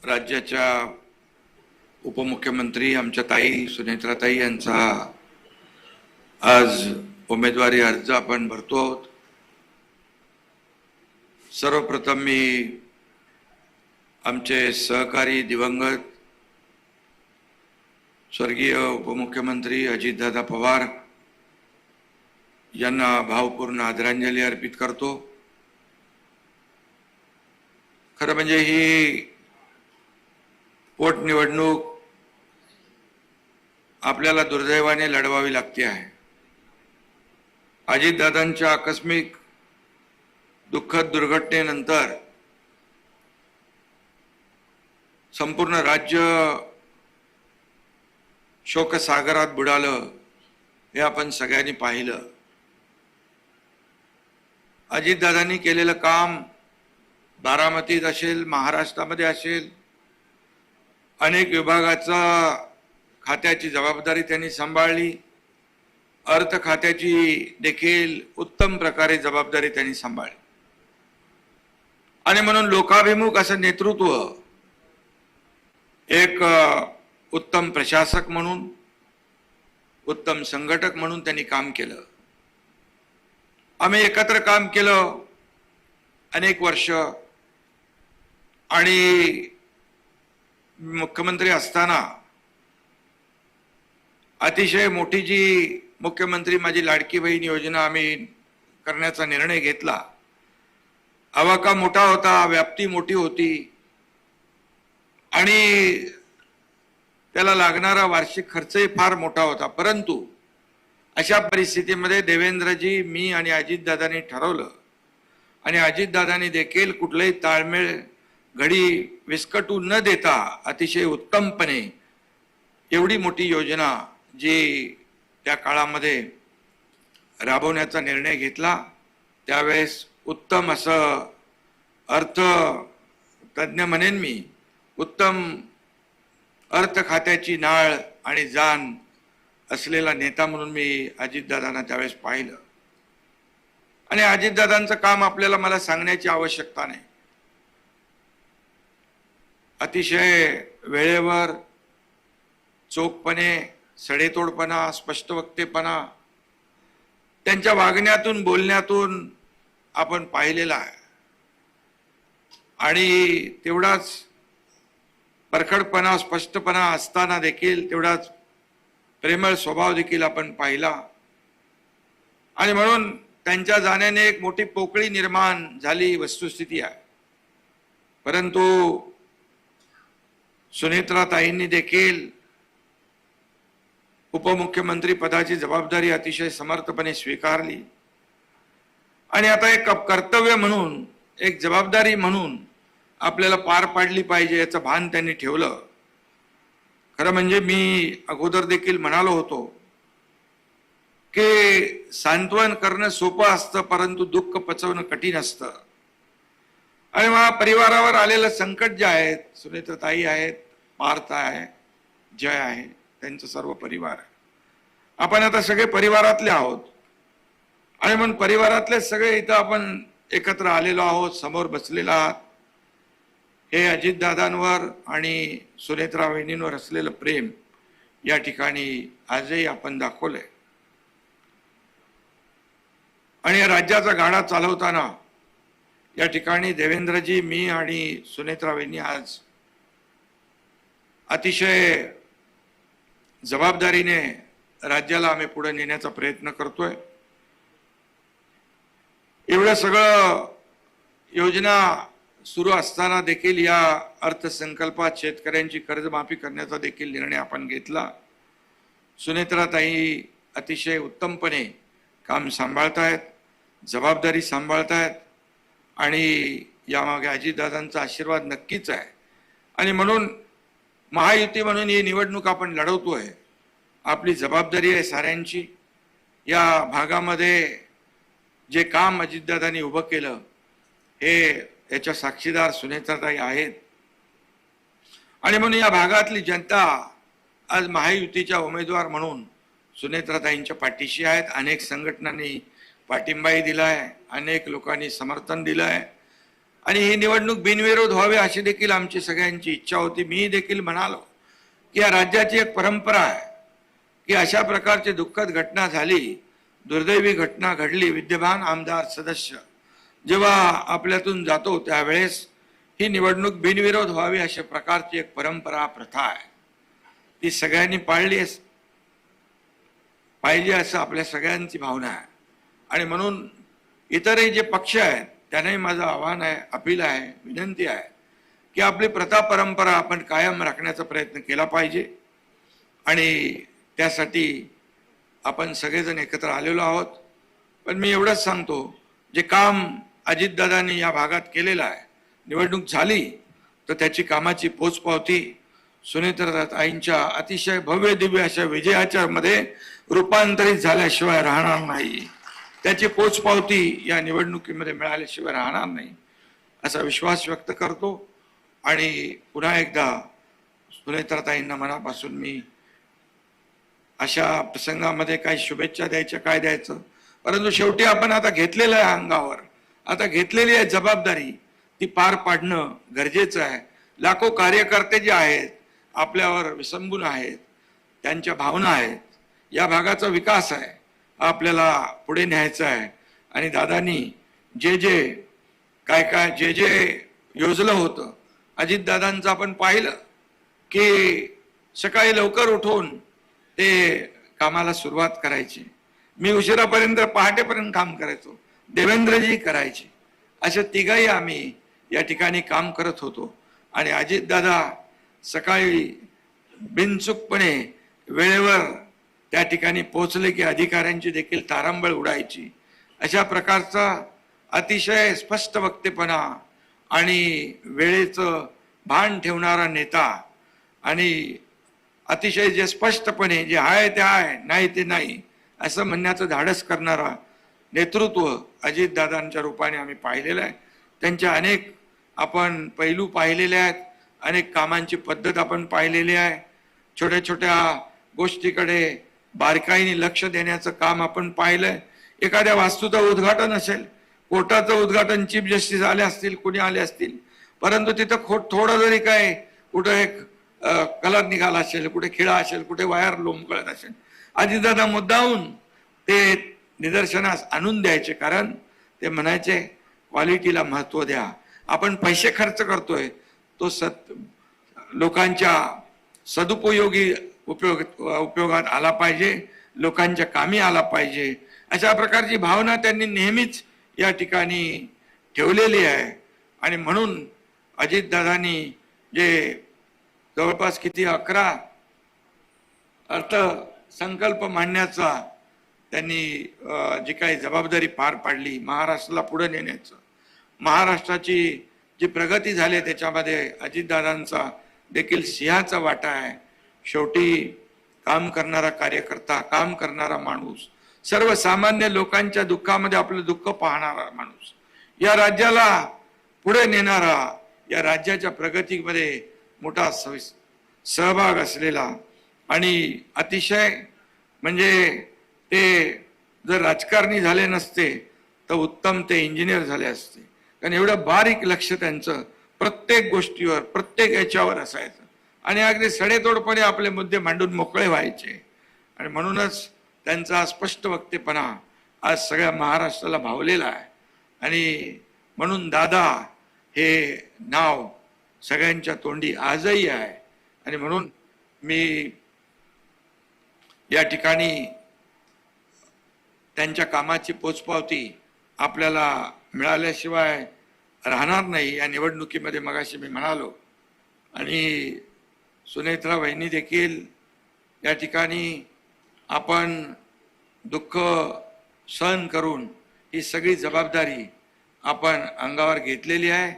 राज्याच्या उपमुख्यमंत्री आमच्या ताई सुनेत्राताई यांचा आज उमेदवारी अर्ज आपण भरतो आहोत। सर्वप्रथम मी आमचे सहकारी दिवंगत स्वर्गीय उपमुख्यमंत्री अजितदादा पवार यांना भावपूर्ण आदरांजली अर्पित करतो। खरं म्हणजे ही पोटनिवडणूक आपल्याला दुर्दैवाने लढवावी लागते आहे। अजितदादांच्या आकस्मिक दुःखद दुर्घटनेनंतर संपूर्ण राज्य शोकसागरात बुडालं हे आपण सगळ्यांनी पाहिलं। अजितदादांनी केलेलं काम बारामतीत असेल, महाराष्ट्रामध्ये असेल, अनेक विभागाचा खात्याची जबाबदारी त्यांनी सांभाळली। अर्थ खात्याची देखील उत्तम प्रकारे जबाबदारी त्यांनी सांभाळली आणि म्हणून लोकाभिमुख असं नेतृत्व, एक उत्तम प्रशासक म्हणून, उत्तम संघटक म्हणून त्यांनी काम केलं। आम्ही एकत्र काम केलं अनेक वर्ष आणि मुख्यमंत्री असताना अतिशय मोठी जी मुख्यमंत्री माझी लाडकी बहीण योजना आम्ही करण्याचा निर्णय घेतला। आवाका मोठा होता, व्याप्ती मोठी होती आणि त्याला लागणारा वार्षिक खर्चही फार मोठा होता। परंतु अशा परिस्थितीमध्ये देवेंद्रजी, मी आणि अजितदादांनी ठरवलं आणि अजितदादांनी देखील कुठलेही ताळमेळ घडी विस्कटू न देता अतिशय उत्तमपणे एवढी मोठी योजना जी त्या काळामध्ये राबवण्याचा निर्णय घेतला। त्यावेळेस उत्तम असं अर्थ तज्ञ म्हणेन मी, उत्तम अर्थ खात्याची नाळ आणि जाण असलेला नेता म्हणून मी अजितदादांना त्यावेळेस पाहिलं आणि अजितदादांचं काम आपल्याला मला सांगण्याची आवश्यकता नाही। अतिशय वेळेवर, चोखपणे, सडेतोडपणा, स्पष्टवक्तेपणा त्यांच्या वागण्यातून, बोलण्यातून आपण पाहिलेला आहे आणि तेवढाच परखडपणा, स्पष्टपणा असताना देखील तेवढाच प्रेमळ स्वभाव देखील आपण पाहिला आणि म्हणून त्यांच्या जाण्याने एक मोठी पोकळी निर्माण झाली, वस्तुस्थिती आहे। परंतु सुनेत्राताईंनी देखील उपमुख्यमंत्री पदाची जबाबदारी अतिशय समर्थपणे स्वीकारली आणि आता एक कर्तव्य म्हणून, एक जबाबदारी म्हणून आपल्याला पार पाडली पाहिजे याचं भान त्यांनी ठेवलं। खरं म्हणजे मी अगोदर देखील म्हणालो होतो की सांत्वन करणं सोपं असतं, परंतु दुःख पचवणं कठीण असतं आणि मग परिवारावर आलेलं संकट जे आहे, सुनेत्राताई आहेत, पार्थ आहे, जय आहे, त्यांचा सर्व परिवार आहे। आपण आता सगळे परिवारातले आहोत आणि म्हणून परिवारातले सगळे इथं आपण एकत्र आलेलो आहोत, समोर बसलेला आहात। हे अजितदादांवर आणि सुनेत्रा वहिनींवर असलेलं प्रेम या ठिकाणी आजही आपण दाखवलंय आणि या राज्याचा गाडा चालवताना या ठिकाणी देवेंद्रजी, मी आणि सुनेत्रा वहिनी आज अतिशय जबाबदारीने राज्याला आम्ही पुढे नेण्याचा प्रयत्न करतोय। एवढं सगळं योजना सुरू असताना देखील या अर्थसंकल्पात शेतकऱ्यांची कर्जमाफी करण्याचा देखील निर्णय आपण घेतला। सुनेत्राताई अतिशय उत्तमपणे काम सांभाळतायत, जबाबदारी सांभाळतायत आणि यामागे अजितदादांचा आशीर्वाद नक्कीच आहे आणि म्हणून महायुती म्हणून ही निवडणूक आपण लढवतोय। आपली जबाबदारी आहे साऱ्यांची। या भागामध्ये जे काम अजितदादांनी उभं केलं हे याच्या साक्षीदार सुनेत्राताई आहेत आणि म्हणून या भागातली जनता आज महायुतीच्या उमेदवार म्हणून सुनेत्राताईंच्या पाठीशी आहेत। अनेक संघटनांनी पाठिंबाही दिलाय, अनेक लोकांनी समर्थन दिलंय आणि ही निवडणूक बिनविरोध व्हावी अशी देखील आमची सगळ्यांची इच्छा होती. मी देखील म्हणालो की या राज्याची एक परंपरा आहे की अशा प्रकारची दुःखद घटना झाली, दुर्दैवी घटना घडली, विद्यमान आमदार सदस्य जेव्हा आपल्यातून जातो त्यावेळेस ही निवडणूक बिनविरोध व्हावी अशा प्रकारची एक परंपरा, प्रथा आहे, ती सगळ्यांनी पाळली पाहिजे असं आपल्या सगळ्यांची भावना आहे. आणि म्हणून इतरही जे पक्ष आहेत त्यांनाही माझं आव्हान आहे, अपील आहे, विनंती आहे की आपली प्रथा परंपरा आपण कायम राखण्याचा प्रयत्न केला पाहिजे. आणि त्यासाठी आपण सगळेजण एकत्र आलेलो आहोत. पण मी एवढंच सांगतो, जे काम अजितदादांनी या भागात केलेलं आहे, निवडणूक झाली तर त्याची कामाची पोचपावती सुनेत्राताईंच्या अतिशय भव्य दिव्य अशा विजयाच्या मध्ये रूपांतरित झाल्याशिवाय राहणार नाही. त्याची पोचपावती या निवडणुकीमध्ये मिळाल्याशिवाय राहणार नाही असा विश्वास व्यक्त करतो. आणि पुन्हा एकदा सुनेत्राताईंना मनापासून मी अशा प्रसंगामध्ये काही शुभेच्छा द्यायच्या, काय द्यायचं, परंतु शेवटी आपण आता घेतलेलं आहे अंगावर, आता घेतलेली आहे जबाबदारी, ती पार पाडणं गरजेचं आहे. लाखो कार्यकर्ते जे आहेत आपल्यावर विसंबून आहेत, त्यांच्या भावना आहेत, या भागाचा विकास आहे, आपल्याला पुढे न्यायचा आहे. आणि दादांनी जे जे काय जे जे योजलं होतं, अजितदादांचं आपण पाहिलं की सकाळी लवकर उठून ते कामाला सुरुवात करायची. मी उशिरापर्यंत पहाटेपर्यंत काम करायचो, देवेंद्रजी करायचे, अशा तिघाही आम्ही या ठिकाणी काम करत होतो. आणि अजितदादा सकाळी बिनचूकपणे वेळेवर त्या ठिकाणी पोहोचले की अधिकाऱ्यांची देखील तारांबळ उडायची. अशा प्रकारचा अतिशय स्पष्ट वक्तेपणा आणि वेळेचं भान ठेवणारा नेता आणि अतिशय जे स्पष्टपणे जे आहे ते आहे, नाही ते नाही असं म्हणण्याचं धाडस करणारा नेतृत्व अजितदादांच्या रूपाने आम्ही पाहिलेलं आहे. त्यांच्या अनेक आपण पैलू पाहिलेले आहेत, अनेक कामांची पद्धत आपण पाहिलेली आहे. छोट्या छोट्या गोष्टीकडे बारकाईने लक्ष देण्याचं काम आपण पाहिलंय. एखाद्या वास्तूचं उद्घाटन असेल, कोर्टाचं उद्घाटन चीफ जस्टिस आले असतील, कुणी आले असतील, परंतु तिथं थोडं जरी काय कुठं एक कलर निघाला असेल, कुठे खिळा असेल, कुठे वायर लोंबकळत असेल, अजितदादा मुद्दाहून ते निदर्शनास आणून द्यायचे. कारण ते म्हणायचे क्वालिटीला महत्व द्या. आपण पैसे खर्च करतोय तो लोकांच्या सदुपयोगी उपयोगात आला पाहिजे, लोकांच्या कामी आला पाहिजे. अशा प्रकारची भावना त्यांनी नेहमीच या ठिकाणी ठेवलेली आहे. आणि म्हणून अजितदादांनी जे जवळपास किती 11 अर्थसंकल्प मांडण्याचा त्यांनी जी काही जबाबदारी पार पाडली, महाराष्ट्राला पुढे नेण्याचं, महाराष्ट्राची जी प्रगती झाली त्याच्यामध्ये अजितदादांचा देखील सिंहाचा वाटा आहे. शेवटी काम करणारा कार्यकर्ता, काम करणारा माणूस, सर्वसामान्य लोकांच्या दुःखामध्ये आपलं दुःख पाहणारा माणूस, या राज्याला पुढे नेणारा, या राज्याच्या प्रगतीमध्ये मोठा सहभाग असलेला आणि अतिशय म्हणजे ते जर राजकारणी झाले नसते तर उत्तम ते इंजिनियर झाले असते. कारण एवढं बारीक लक्ष त्यांचं प्रत्येक गोष्टीवर, प्रत्येक याच्यावर असायचं आणि अगदी सडेतोडपणे आपले मुद्दे मांडून मोकळे व्हायचे. आणि म्हणूनच त्यांचा स्पष्ट वक्तेपणा आज सगळ्या महाराष्ट्राला भावलेला आहे. आणि म्हणून दादा हे नाव सगळ्यांच्या तोंडी आजही आहे. आणि म्हणून मी या ठिकाणी त्यांच्या कामाची पोचपावती आपल्याला मिळाल्याशिवाय राहणार नाही. या निवडणुकीमध्ये मगाशी मी म्हणालो, आणि सुनेत्रा वहिनी देखील या ठिकाणी आपण दुःख सहन करून ही सगळी जबाबदारी आपण अंगावर घेतलेली आहे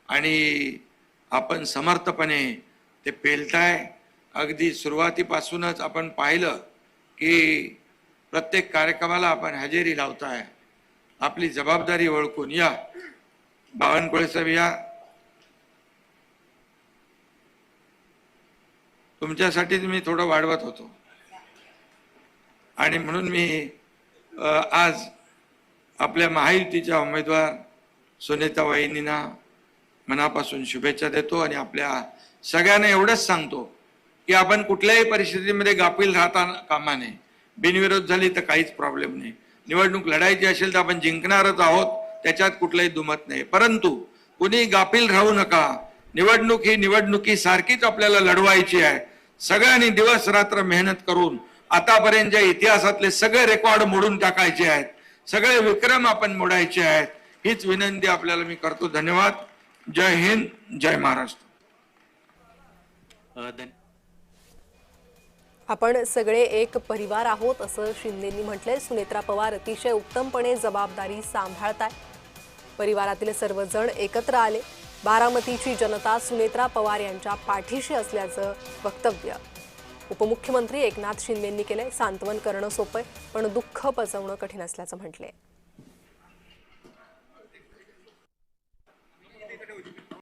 आणि आपण समर्थपणे ते पेलताय. अगदी सुरुवातीपासूनच आपण पाहिलं की प्रत्येक कार्यक्रमाला आपण हजेरी लावताय. आपली जबाबदारी ओळखून या. बावनकुळे साहेब या, तुमच्यासाठीच मी थोडं वाढवत होतो आणि म्हणून मी आज आपल्या महायुतीच्या उमेदवार सुनेत्रा वहिनींना मनापासून शुभेच्छा देतो आणि आपल्या सगळ्यांना एवढंच सांगतो की आपण कुठल्याही परिस्थितीमध्ये गाफील राहता कामा नये. बिनविरोध झाली तर काहीच प्रॉब्लेम नाही. निवडणूक लढायची असेल तर आपण जिंकणारच आहोत, त्याच्यात कुठलंही दुमत नाही. परंतु कुणी गाफील राहू नका. निवडणूक ही निवडणुकीसारखीच आपल्याला लढवायची आहे. सगळ्यांनी दिवस रात्र मेहनत करून आतापर्यंतच्या इतिहासातले सगळे रेकॉर्ड मोडून टाकायचे आहेत. सगळे विक्रम आपण मोडायचे आहेत. हीच विनंती आपल्याला मी करतो. धन्यवाद. जय हिंद, जय महाराष्ट्र. आपण सगळे एक परिवार आहोत असं शिंदेंनी म्हटलंय. सुनेत्रा पवार अतिशय उत्तमपणे जबाबदारी सांभाळताय. परिवारातील सर्वजण एकत्र आले. बारामतीची जनता सुनेत्रा पवार यांच्या पाठीशी असल्याचं वक्तव्य उपमुख्यमंत्री एकनाथ शिंदेंनी केलंय. सांत्वन करणं सोपं पण दुःख पचवणं कठीण असल्याचं म्हटलंय.